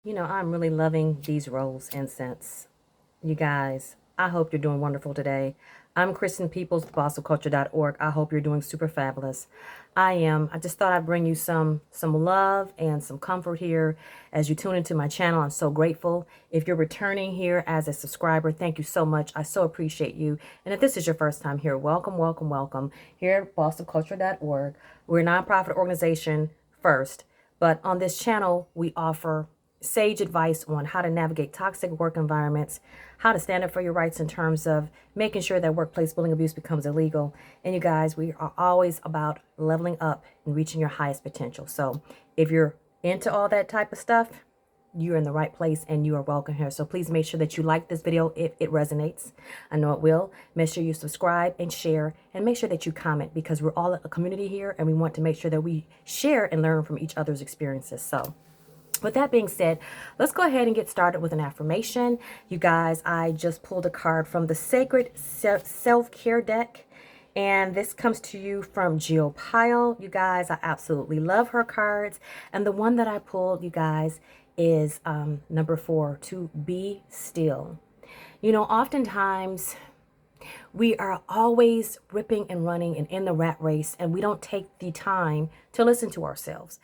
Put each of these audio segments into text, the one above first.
You know, I'm really loving these rose incense. You guys, I hope you're doing wonderful today. I'm Kristen Peoples, bossofculture.org. I hope you're doing super fabulous. I am. I just thought I'd bring you some love and some comfort here as you tune into my channel. I'm so grateful. If you're returning here as a subscriber, thank you so much. I so appreciate you. And if this is your first time here, welcome, welcome, welcome. Here at bossofculture.org, we're a nonprofit organization first, but on this channel, we offer sage advice on how to navigate toxic work environments, how to stand up for your rights in terms of making sure that workplace bullying abuse becomes illegal. And you guys, we are always about leveling up and reaching your highest potential. So if you're into all that type of stuff, you're in the right place and you are welcome here. So please make sure that you like this video if it resonates. I know it will. Make sure you subscribe and share, and make sure that you comment, because we're all a community here and we want to make sure that we share and learn from each other's experiences. So with that being said, let's go ahead and get started with an affirmation. You guys, I just pulled a card from the Sacred Self-Care deck, and this comes to you from Jill Pyle. You guys, I absolutely love her cards. And the one that I pulled, you guys, is number 4, to be still. You know, oftentimes we are always ripping and running and in the rat race, and we don't take the time to listen to ourselves.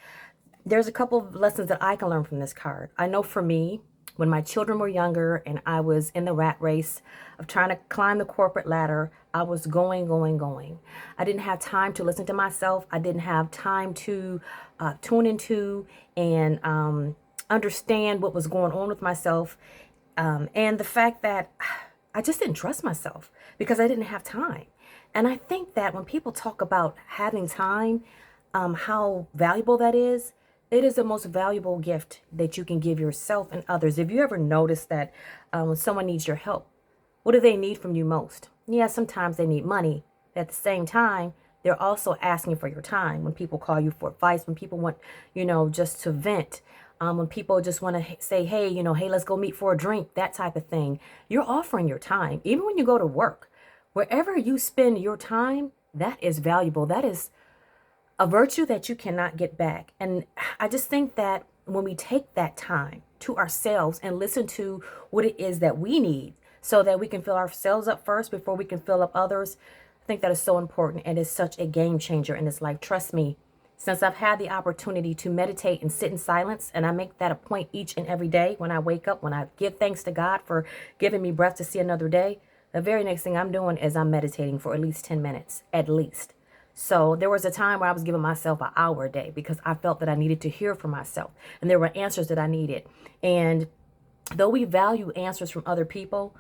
There's a couple of lessons that I can learn from this card. I know for me, when my children were younger and I was in the rat race of trying to climb the corporate ladder, I was going. I didn't have time to listen to myself. I didn't have time to tune into and understand what was going on with myself. And the fact that I just didn't trust myself because I didn't have time. And I think that when people talk about having time, how valuable that is, it is the most valuable gift that you can give yourself and others. If you ever notice that when someone needs your help, what do they need from you most? Yeah, sometimes they need money. At the same time, they're also asking for your time. When people call you for advice, when people want, just to vent, when people just want to say, hey, hey, let's go meet for a drink, that type of thing. You're offering your time. Even when you go to work, wherever you spend your time, that is valuable. That is a virtue that you cannot get back. And I just think that when we take that time to ourselves and listen to what it is that we need so that we can fill ourselves up first before we can fill up others, I think that is so important and is such a game changer in this life. Trust me, since I've had the opportunity to meditate and sit in silence, and I make that a point each and every day when I wake up, when I give thanks to God for giving me breath to see another day, the very next thing I'm doing is I'm meditating for at least 10 minutes, at least. So there was a time where I was giving myself an hour a day because I felt that I needed to hear from myself. And there were answers that I needed. And though we value answers from other people,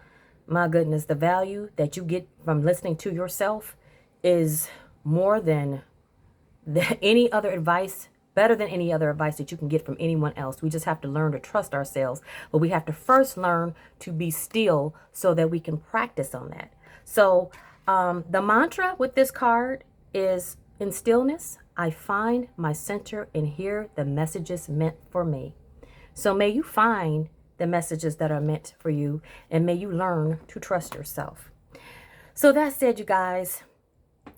my goodness, the value that you get from listening to yourself is more than any other advice, better than any other advice that you can get from anyone else. We just have to learn to trust ourselves. But we have to first learn to be still so that we can practice on that. So the mantra with this card is, in stillness, I find my center and hear the messages meant for me. So may you find the messages that are meant for you, and may you learn to trust yourself. So that said, you guys,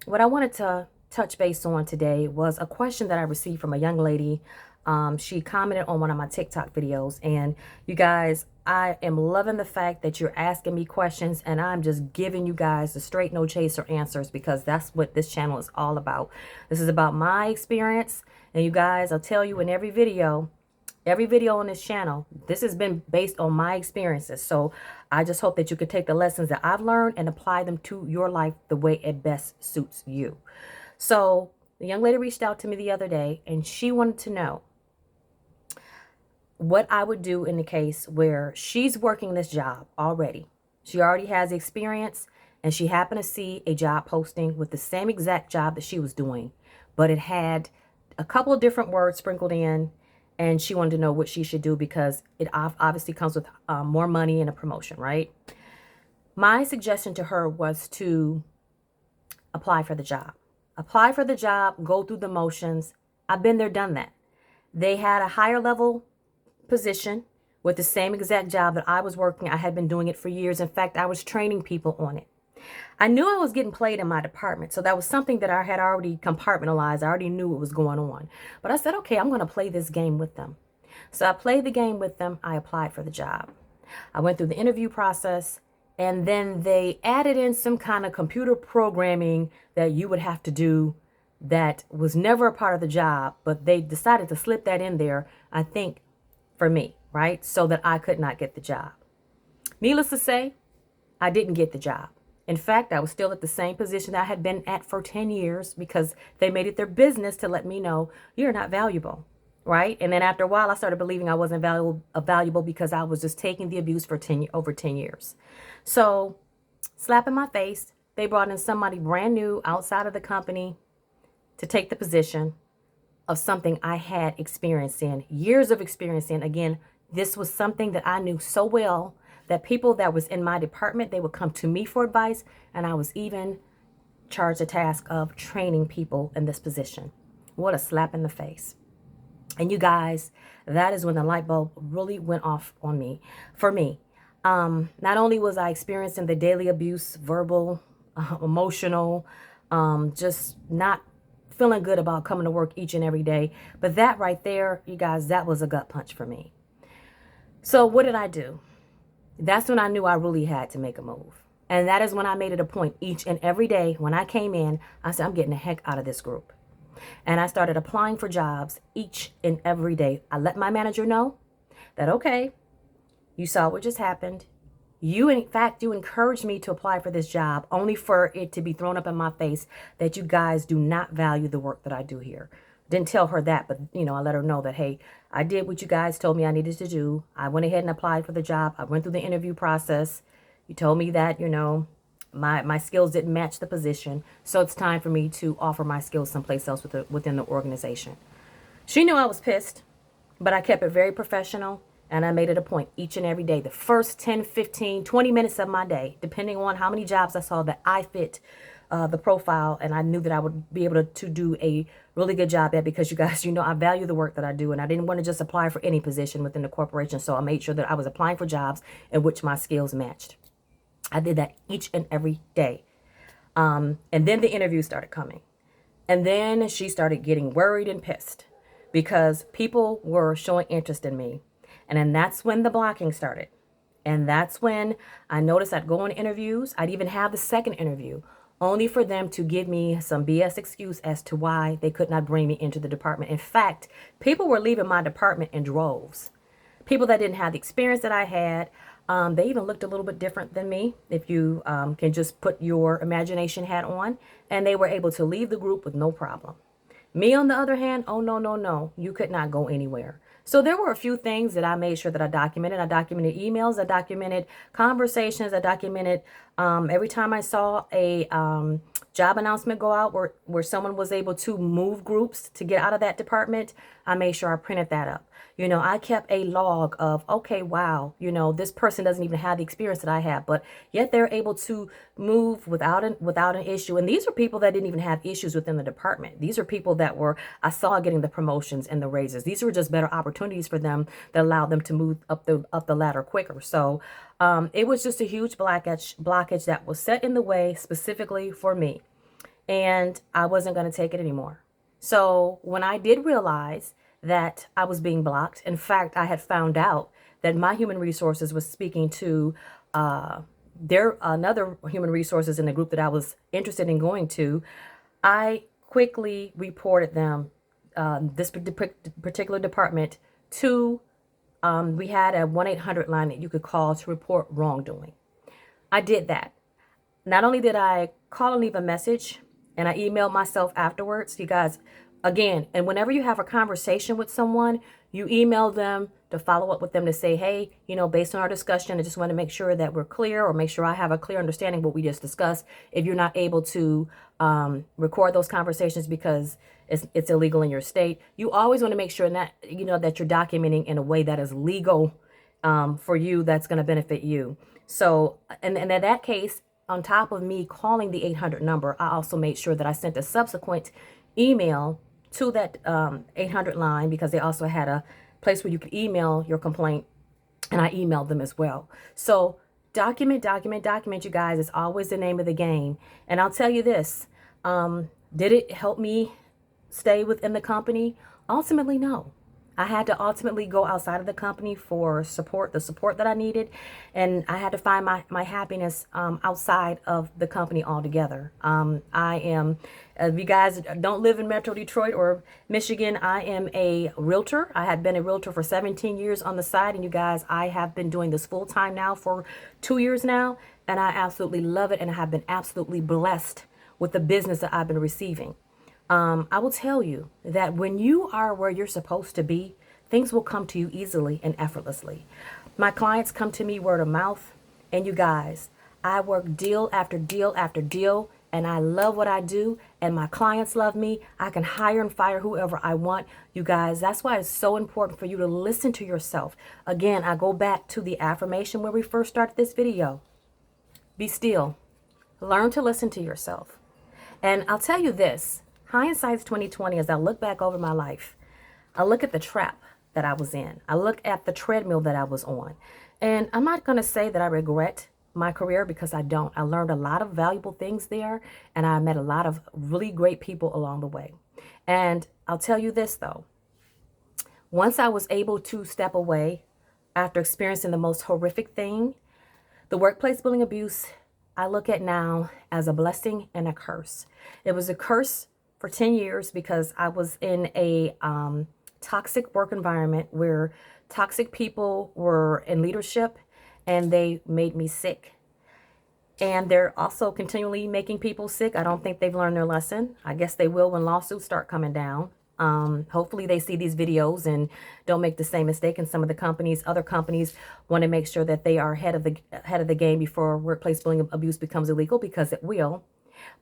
what I wanted to touch base on today was a question that I received from a young lady. She commented on one of my TikTok videos, and you guys, I am loving the fact that you're asking me questions, and I'm just giving you guys the straight, no chaser answers, because that's what this channel is all about. This is about my experience, and you guys, I'll tell you in every video on this channel, this has been based on my experiences. So I just hope that you can take the lessons that I've learned and apply them to your life the way it best suits you. So the young lady reached out to me the other day, and she wanted to know what I would do in the case where she's working this job already. She already has experience, and she happened to see a job posting with the same exact job that she was doing, but it had a couple of different words sprinkled in, and she wanted to know what she should do because it obviously comes with more money and a promotion, right? My suggestion to her was to apply for the job. Apply for the job, go through the motions. I've been there, done that. They had a higher level position with the same exact job that I was working. I had been doing it for years. In fact, I was training people on it. I knew I was getting played in my department, so that was something that I had already compartmentalized. I already knew what was going on. But I said, okay, I'm going to play this game with them. So I played the game with them. I applied for the job. I went through the interview process, and then they added in some kind of computer programming that you would have to do that was never a part of the job, but they decided to slip that in there, I think, for me, right? So that I could not get the job. Needless to say, I didn't get the job. In fact, I was still at the same position I had been at for 10 years because they made it their business to let me know you're not valuable, right? And then after a while, I started believing I wasn't valuable because I was just taking the abuse for over 10 years. So, slap in my face, they brought in somebody brand new outside of the company to take the position of something I had experience in, years of experience in. Again, this was something that I knew so well that people that was in my department, they would come to me for advice, and I was even charged the task of training people in this position. What a slap in the face. And you guys, that is when the light bulb really went off on me. For me, not only was I experiencing the daily abuse, verbal, emotional, just not feeling good about coming to work each and every day, but that right there, you guys, that was a gut punch for me. So what did I do? That's when I knew I really had to make a move. And that is when I made it a point each and every day when I came in, I said, I'm getting the heck out of this group. And I started applying for jobs each and every day. I let my manager know that, okay, you saw what just happened. You, in fact, you encouraged me to apply for this job only for it to be thrown up in my face that you guys do not value the work that I do here. Didn't tell her that, but, I let her know that, hey, I did what you guys told me I needed to do. I went ahead and applied for the job. I went through the interview process. You told me that, my skills didn't match the position. So it's time for me to offer my skills someplace else within the organization. She knew I was pissed, but I kept it very professional. And I made it a point each and every day, the first 10, 15, 20 minutes of my day, depending on how many jobs I saw that I fit the profile, and I knew that I would be able to do a really good job at, because you guys, I value the work that I do, and I didn't want to just apply for any position within the corporation. So I made sure that I was applying for jobs in which my skills matched. I did that each and every day. And then the interviews started coming. And then she started getting worried and pissed because people were showing interest in me. And then that's when the blocking started. And that's when I noticed I'd go on interviews. I'd even have the second interview, only for them to give me some BS excuse as to why they could not bring me into the department. In fact, people were leaving my department in droves. People that didn't have the experience that I had. They even looked a little bit different than me, if you can just put your imagination hat on. And they were able to leave the group with no problem. Me, on the other hand, oh, no, no, no. You could not go anywhere. So there were a few things that I made sure that I documented. I documented emails. I documented conversations. I documented every time I saw a job announcement go out where someone was able to move groups to get out of that department. I made sure I printed that up. I kept a log of, okay, wow, this person doesn't even have the experience that I have, but yet they're able to move without an issue. And these are people that didn't even have issues within the department. These are people that I saw getting the promotions and the raises. These were just better opportunities for them that allowed them to move up the ladder quicker. So it was just a huge blockage that was set in the way specifically for me. And I wasn't going to take it anymore. So when I did realize that I was being blocked, in fact, I had found out that my human resources was speaking to another human resources in the group that I was interested in going to. I quickly reported them, this particular department, to, we had a 1-800 line that you could call to report wrongdoing. I did that. Not only did I call and leave a message, and I emailed myself afterwards, you guys, again, and whenever you have a conversation with someone, you email them to follow up with them to say, hey, based on our discussion, I just want to make sure that we're clear, or make sure I have a clear understanding of what we just discussed. If you're not able to record those conversations because it's illegal in your state, you always want to make sure that, that you're documenting in a way that is legal for you, that's going to benefit you. So, and in that case, on top of me calling the 800 number, I also made sure that I sent a subsequent email to that 800 line, because they also had a place where you could email your complaint, and I emailed them as well. So document, you guys. It's always the name of the game. And I'll tell you this, did it help me stay within the company? Ultimately, no. I had to ultimately go outside of the company for support, the support that I needed. And I had to find my happiness outside of the company altogether. I am, if you guys don't live in Metro Detroit or Michigan, I am a realtor. I had been a realtor for 17 years on the side. And you guys, I have been doing this full time now for 2 years now. And I absolutely love it. And I have been absolutely blessed with the business that I've been receiving. I will tell you that when you are where you're supposed to be, things will come to you easily and effortlessly. My clients come to me word of mouth, and you guys, I work deal after deal after deal, and I love what I do, and my clients love me. I can hire and fire whoever I want. You guys, that's why it's so important for you to listen to yourself. Again, I go back to the affirmation where we first started this video. Be still. Learn to listen to yourself. And I'll tell you this, hindsight's 2020. As I look back over my life, I look at the trap that I was in. I look at the treadmill that I was on. And I'm not going to say that I regret my career, because I don't. I learned a lot of valuable things there, and I met a lot of really great people along the way. And I'll tell you this, though. Once I was able to step away after experiencing the most horrific thing, the workplace bullying abuse, I look at now as a blessing and a curse. It was a curse for 10 years because I was in a toxic work environment where toxic people were in leadership, and they made me sick. And they're also continually making people sick. I don't think they've learned their lesson. I guess they will when lawsuits start coming down. Hopefully they see these videos and don't make the same mistake. And some of the other companies want to make sure that they are ahead of the game before workplace bullying abuse becomes illegal, because it will.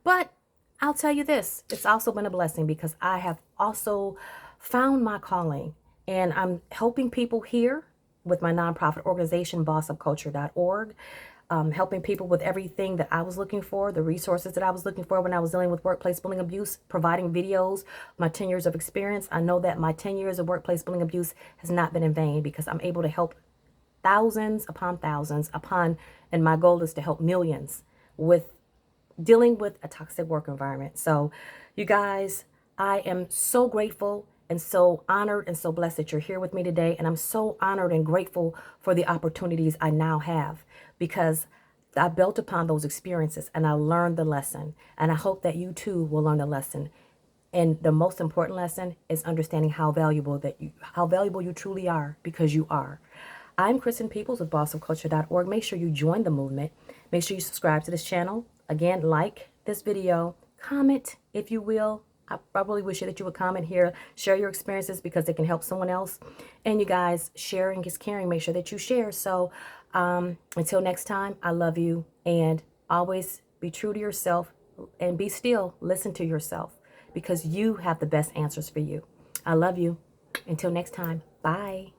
But I'll tell you this, it's also been a blessing because I have also found my calling, and I'm helping people here with my nonprofit organization, bossofculture.org. Helping people with everything that I was looking for, the resources that I was looking for when I was dealing with workplace bullying abuse, providing videos, my 10 years of experience. I know that my 10 years of workplace bullying abuse has not been in vain, because I'm able to help thousands, and my goal is to help millions with dealing with a toxic work environment. So you guys, I am so grateful and so honored and so blessed that you're here with me today. And I'm so honored and grateful for the opportunities I now have, because I built upon those experiences and I learned the lesson. And I hope that you too will learn the lesson. And the most important lesson is understanding how valuable you truly are, because you are. I'm Kristen Peoples with bossofculture.org. Make sure you join the movement. Make sure you subscribe to this channel. Again, like this video, comment if you will. I really wish that you would comment here, share your experiences, because it can help someone else. And you guys, sharing is caring. Make sure that you share. So until next time, I love you, and always be true to yourself and be still. Listen to yourself, because you have the best answers for you. I love you. Until next time, bye.